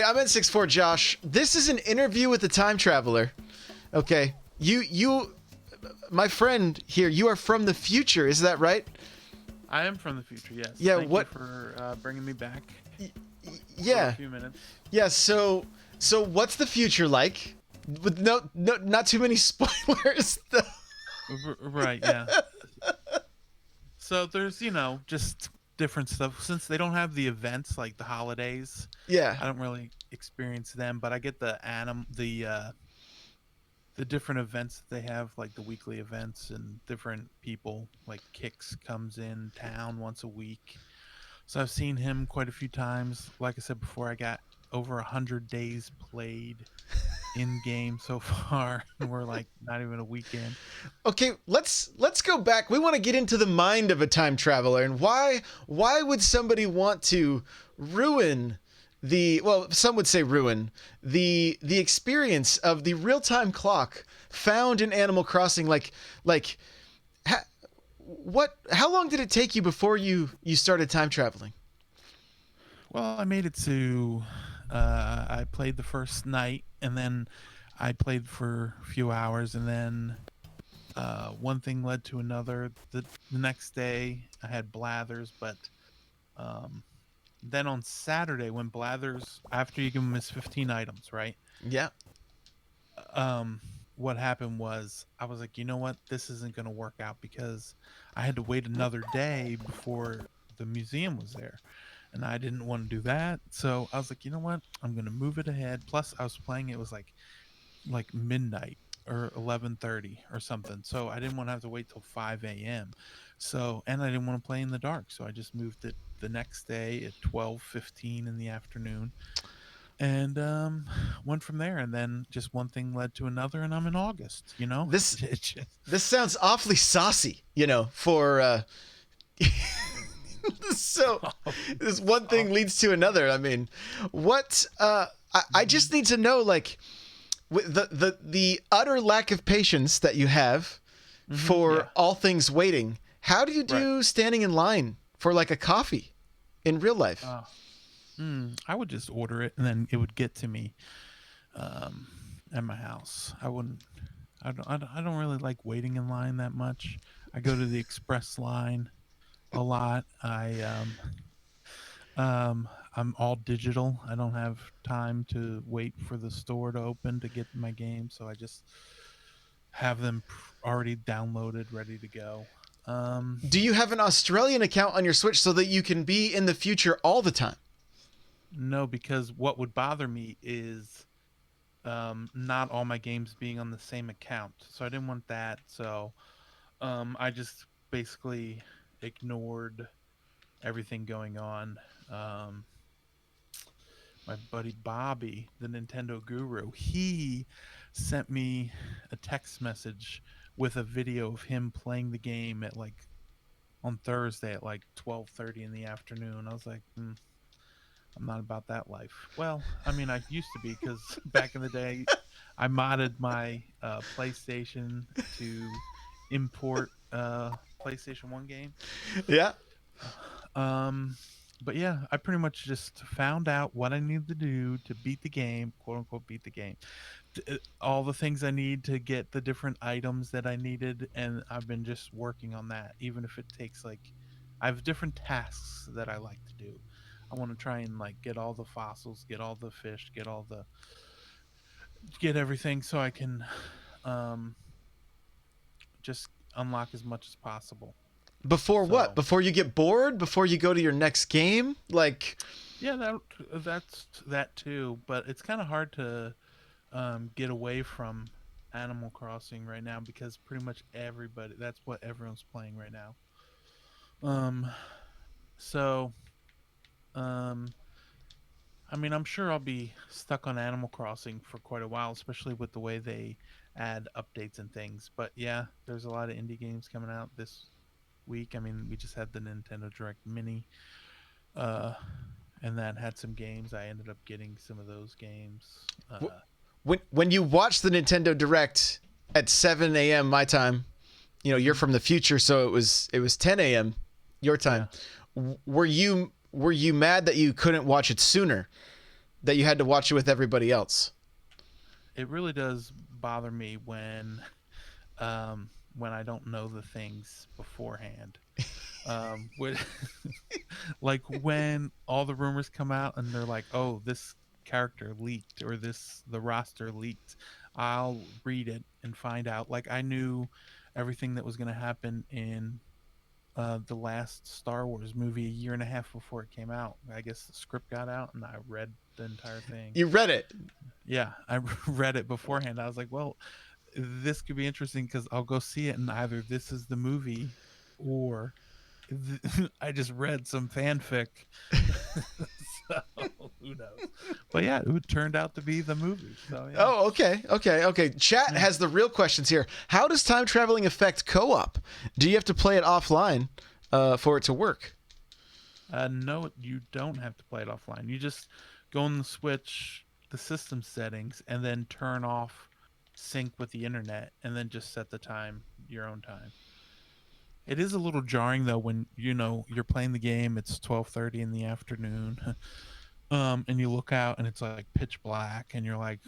I'm N64 Josh. This is an interview with the time traveler. Okay. You, my friend here, you are from the future. Is that right? I am from the future, yes. Yeah, Thank what- you for bringing me back for a Yeah. few minutes. Yeah. So what's the future like? With no, not too many spoilers though. Right, yeah. So there's, just different stuff. Since they don't have the events like the holidays, Yeah. I don't really experience them, but I get the different events that they have, like the weekly events and different people, like Kix comes in town once a week. So I've seen him quite a few times. Like I said before, I got over 100 days played in game so far, and we're like not even a weekend. Okay, let's go back. We want to get into the mind of a time traveler and why would somebody want to ruin some would say ruin the experience of the real-time clock found in Animal Crossing, like ha, how long did it take you before you started time traveling? Well, I made it to. I played the first night, and then I played for a few hours, and then one thing led to another. The next day, I had Blathers, but um, then on Saturday, when Blathers, after you give him his 15 items, right? Yeah. um what happened was I was like, you know what, this isn't going to work out because I had to wait another day before the museum was there, and I didn't want to do that. So I was like, you know what, I'm going to move it ahead. Plus I was playing, it was like midnight or 11:30 or something, so I didn't want to have to wait till 5 a.m. So, and I didn't want to play in the dark, so I just moved it the next day at 12:15 in the afternoon, and went from there. And then just one thing led to another, and I'm in August, This It just- this sounds awfully saucy, for so this one thing leads to another. I mean, what I just need to know, like, with the utter lack of patience that you have for yeah. all things waiting. How do you do standing in line for like a coffee in real life? I would just order it, and then it would get to me um at my house. I don't really like waiting in line that much. I go to the express line a lot. I'm all digital. I don't have time to wait for the store to open to get my game, so I just have them already downloaded, ready to go. Do you have an Australian account on your Switch so that you can be in the future all the time? No, because what would bother me is not all my games being on the same account. So I didn't want that. So I just basically ignored everything going on. Um, my buddy Bobby, the Nintendo guru, he sent me a text message with a video of him playing the game at like on Thursday at like 12:30 in the afternoon. I was like, I'm not about that life. Well, I mean, I used to be, because back in the day, I modded my PlayStation to import PlayStation 1 games. Yeah. Um, but yeah, I pretty much just found out what I needed to do to beat the game, quote unquote, beat the game. All the things I need to get the different items that I needed, and I've been just working on that, even if it takes like, I have different tasks that I like to do. I want to try and like get all the fossils, get all the fish, get everything, so I can um just unlock as much as possible. Before what? So Before you get bored? Before you go to your next game? Like, yeah, that's that too. But it's kind of hard to get away from Animal Crossing right now, because pretty much everybody, that's what everyone's playing right now. Um, so um, I mean, I'm sure I'll be stuck on Animal Crossing for quite a while, especially with the way they add updates and things. But yeah, there's a lot of indie games coming out this week. I mean, we just had the Nintendo Direct Mini, uh, and that had some games. I ended up getting some of those games. when you watch the Nintendo Direct at 7 a.m. my time, you're from the future, so it was 10 a.m. your time. Yeah. Were you mad that you couldn't watch it sooner? that you had to watch it with everybody else. It really does bother me when I don't know the things beforehand. When, like when all the rumors come out and they're like, "Oh, this character leaked or this the roster leaked." I'll read it and find out. Like I knew everything that was going to happen in the last Star Wars movie a year and a half before it came out. I guess the script got out and I read the entire thing. You read it. Yeah, I read it beforehand. I was like, well, this could be interesting because I'll go see it and either this is the movie or I just read some fanfic. So who knows? But yeah, it turned out to be the movie. So yeah. Oh, okay. Chat Yeah. has the real questions here. How does time traveling affect co-op? Do you have to play it offline for it to work? No, you don't have to play it offline. You just go on the Switch, the system settings, and then turn off sync with the internet, and then just set the time your own time. It is a little jarring though when you're playing the game. It's 12:30 in the afternoon, and you look out and it's like pitch black, and you're like,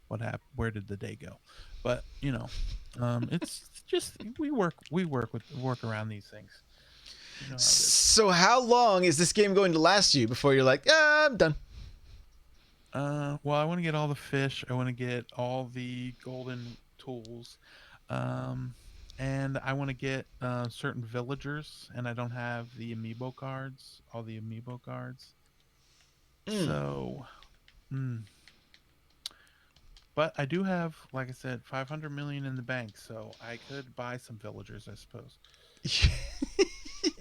"What happened? Where did the day go?" But it's just we work around these things. You know how it is. So how long is this game going to last you before you're like, I'm done? Well, I want to get all the fish. I want to get all the golden tools. Um, and I want to get certain villagers, and I don't have the amiibo cards, all the amiibo cards. Mm. So, mm. But I do have, like I said, 500 million in the bank, so I could buy some villagers, I suppose.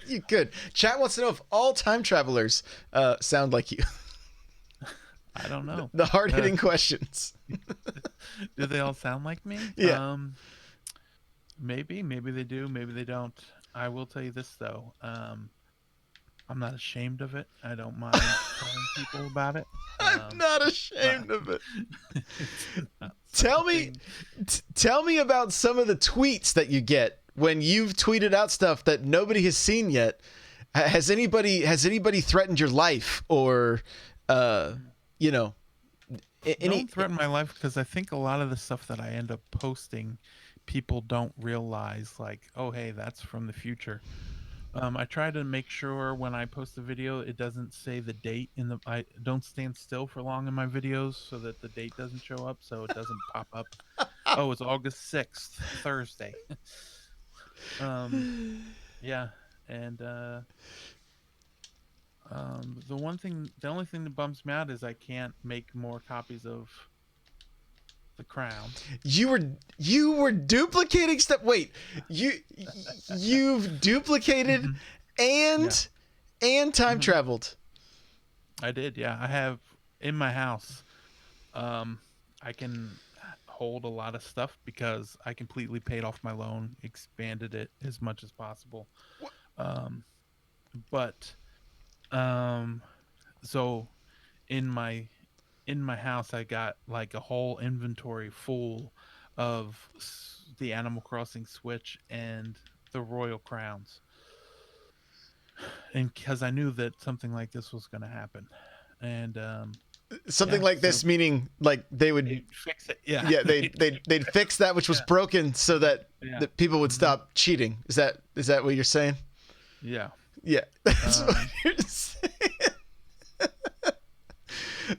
You could. Chat wants to know if all time travelers sound like you. I don't know. The hard-hitting questions. Do they all sound like me? Yeah. Maybe they do, maybe they don't. I will tell you this though. I'm not ashamed of it. I don't mind telling people about it. I'm not ashamed of it. It's not Tell me, something- tell me about some of the tweets that you get when you've tweeted out stuff that nobody has seen yet. Has anybody threatened your life or, you know, Don't threaten my life because I think a lot of the stuff that I end up posting, people don't realize like, oh hey, that's from the future. I try to make sure when I post a video, it doesn't say the date in the. I don't stand still for long in my videos so that the date doesn't show up, so it doesn't pop up. Oh, it's August 6th, Thursday. Yeah, and the only thing that bums me out is I can't make more copies of the crown. You were duplicating stuff. Wait, you've duplicated Mhm. and time Mhm. traveled. I did, yeah. I have in my house. I can hold a lot of stuff because I completely paid off my loan, expanded it as much as possible. Um, but um, so in my house, I got like a whole inventory full of the Animal Crossing Switch and the Royal Crowns, and because I knew that something like this was going to happen, and Something yeah, like so this, meaning like they would, fix it. Yeah, yeah, they'd fix that which was Yeah. broken so that Yeah. that people would Mhm. stop cheating. Is that what you're saying? Yeah. Yeah, that's what Um, you're saying.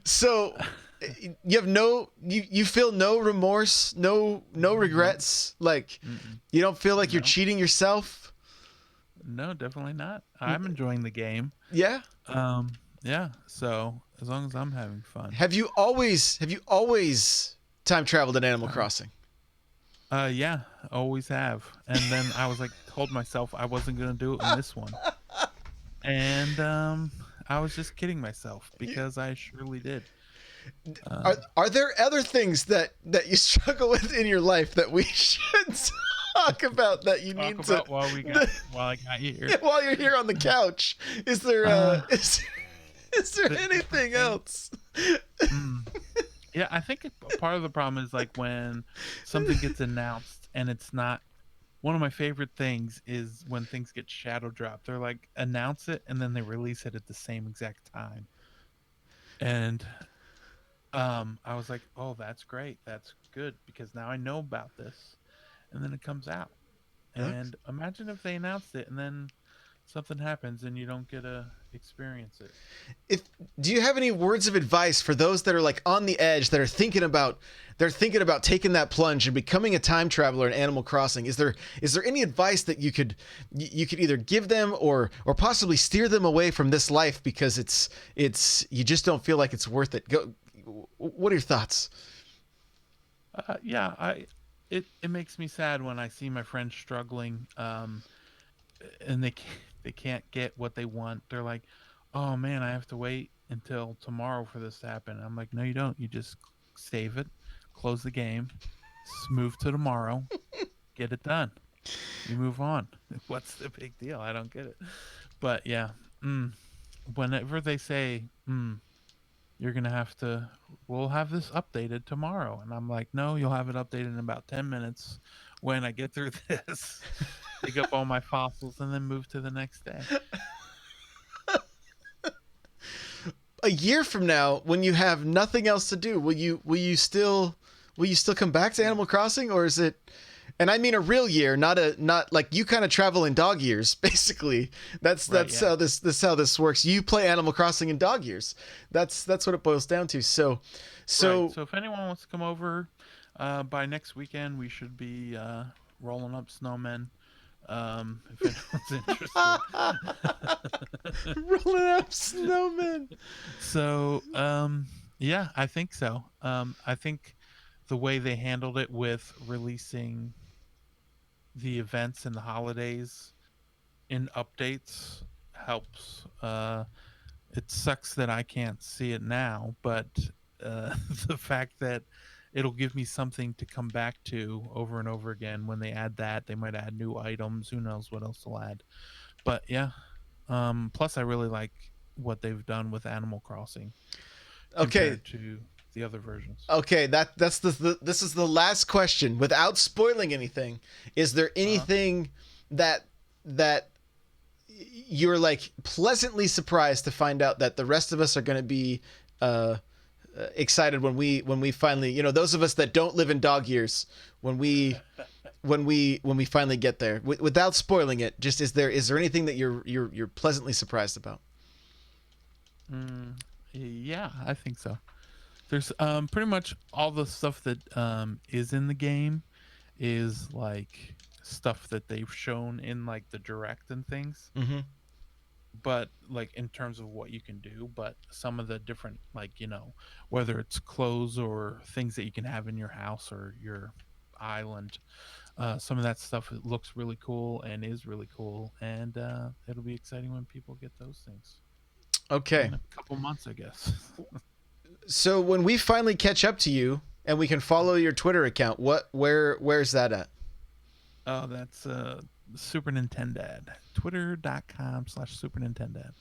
So you have you feel no remorse, no regrets. Like Mm-mm. you don't feel like you're No. cheating yourself. No, definitely not. I'm enjoying the game. Yeah. Yeah. So as long as I'm having fun. Have you always time traveled in Animal Uh, Crossing? yeah, always have. And then I was like, told myself I wasn't gonna do it in this one, and I was just kidding myself because I surely did. Are there other things that you struggle with in your life that we should talk about that you Talk need about to while I got you here. while you're here on the couch? Is there Uh, is there the anything thing- else? Mm. Yeah, I think part of the problem is like when something gets announced and it's not. One of my favorite things is when things get shadow dropped. They're like announce it and then they release it at the same exact time. And I was like, oh, that's great. That's good because now I know about this. And then it comes out. Huh? And imagine if they announced it and then something happens and you don't get to experience it. If Do you have any words of advice for those that are like on the edge, that are thinking about taking that plunge and becoming a time traveler in Animal Crossing? Is there any advice that you could either give them or possibly steer them away from this life because it's you just don't feel like it's worth it? Go. What are your thoughts? Yeah, it makes me sad when I see my friends struggling, and they can't get what they want. They're like, "Oh man, I have to wait until tomorrow for this to happen." I'm like, "No, you don't. You just save it, close the game, move to tomorrow, get it done. You move on. What's the big deal? I don't get it." But yeah, mm, whenever they say, you're gonna have to we'll have this updated tomorrow, and I'm like, no, you'll have it updated in about 10 minutes when I get through this, dig up all my fossils, and then move to the next day. A year from now, when you have nothing else to do, will you still come back to Animal Crossing, or is it? And I mean a real year, not like you kind of travel in dog years, basically. That's Right, that's yeah. how this works. You play Animal Crossing in dog years. That's what it boils down to. So, Right, so so if anyone wants to come over, by next weekend we should be rolling up snowmen, if anyone's interested. rolling up snowmen. So, yeah, I think so. I think the way they handled it with releasing the events and the holidays in updates helps. It sucks that I can't see it now, but the fact that it'll give me something to come back to over and over again. When they add that, they might add new items. Who knows what else they'll add? But yeah. Plus, I really like what they've done with Animal Crossing Okay, compared to the other versions. okay. That's this is the last question. Without spoiling anything, is there Uh, anything that you're like pleasantly surprised to find out that the rest of us are going to be uh, excited when we finally, those of us that don't live in dog years, when we finally get there, without spoiling it, just is there anything that you're pleasantly surprised about? mm, yeah, I think so. There's pretty much all the stuff that is in the game is like stuff that they've shown in like the direct and things, Mm-hmm. but like in terms of what you can do. But some of the different, like, whether it's clothes or things that you can have in your house or your island, some of that stuff, it looks really cool and is really cool, and it'll be exciting when people get those things Okay, in a couple months, I guess. so when we finally catch up to you and we can follow your Twitter account, where's that at? Oh, that's Supernintendad. Twitter.com/Supernintendad.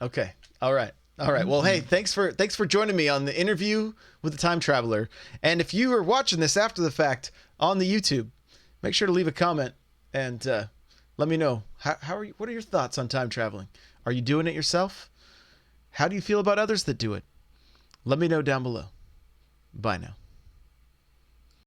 Okay. All right. All right. Well, hey, Mm-mm. thanks for joining me on the interview with the time traveler. And if you are watching this after the fact on the YouTube, make sure to leave a comment and let me know how are you. What are your thoughts on time traveling? Are you doing it yourself? How do you feel about others that do it? Let me know down below. Bye now.